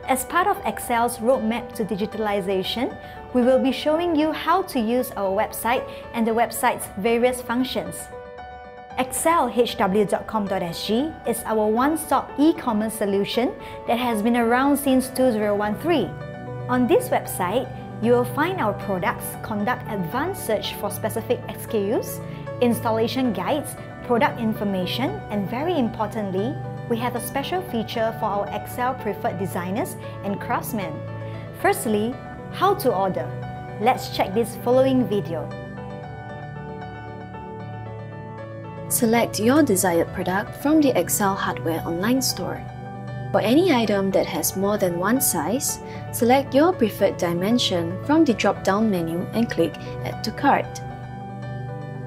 As part of Excel's roadmap to digitalization, we will be showing you how to use our website and the website's various functions. 𝐿HW.com.sg is our one-stop e-commerce solution that has been around since 2013. On this website, you will find our products, conduct advanced search for specific SKUs, installation guides, product information, and very importantly, we have a special feature for our Excel preferred designers and craftsmen. Firstly, how to order. Let's check this following video. Select your desired product from the Excel Hardware online store. For any item that has more than one size, select your preferred dimension from the drop-down menu and click Add to Cart.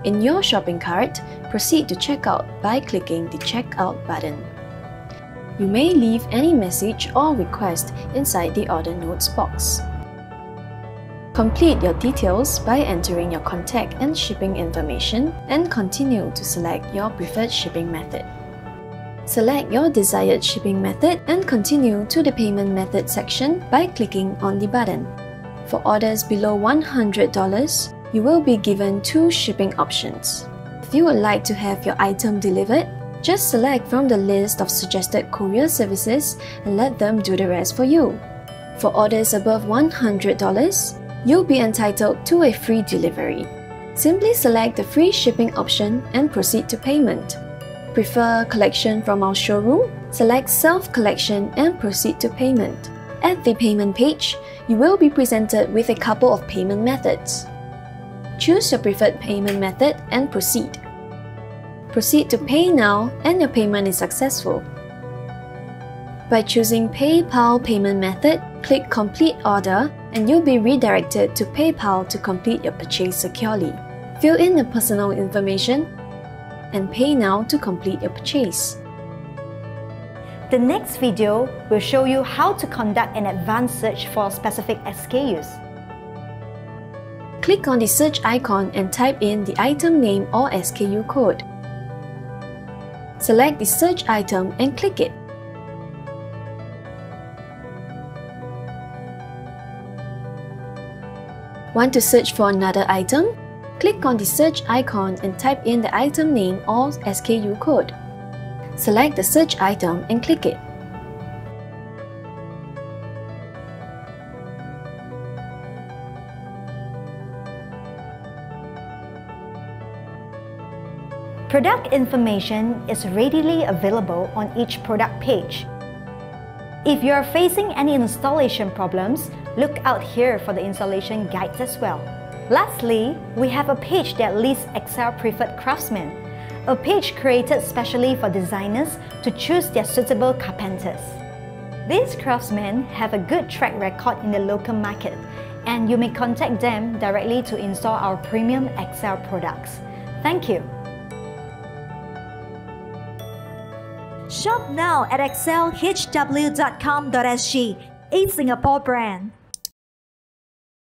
In your shopping cart, proceed to checkout by clicking the Checkout button. You may leave any message or request inside the Order Notes box. Complete your details by entering your contact and shipping information and continue to select your preferred shipping method. Select your desired shipping method and continue to the Payment Method section by clicking on the button. For orders below $100, you will be given two shipping options. If you would like to have your item delivered, just select from the list of suggested courier services and let them do the rest for you. For orders above $100, you'll be entitled to a free delivery. Simply select the free shipping option and proceed to payment. Prefer collection from our showroom? Select self-collection and proceed to payment. At the payment page, you will be presented with a couple of payment methods. Choose your preferred payment method and proceed. Proceed to Pay Now and your payment is successful. By choosing PayPal payment method, click Complete Order and you'll be redirected to PayPal to complete your purchase securely. Fill in your personal information and pay now to complete your purchase. The next video will show you how to conduct an advanced search for specific SKUs. Click on the search icon and type in the item name or SKU code. Select the search item and click it. Want to search for another item? Click on the search icon and type in the item name or SKU code. Select the search item and click it. Product information is readily available on each product page. If you are facing any installation problems, look out here for the installation guides as well. Lastly, we have a page that lists Excel preferred craftsmen, a page created specially for designers to choose their suitable carpenters. These craftsmen have a good track record in the local market, and you may contact them directly to install our premium Excel products. Thank you. Shop now at 𝐿HW.com.sg, a Singapore brand.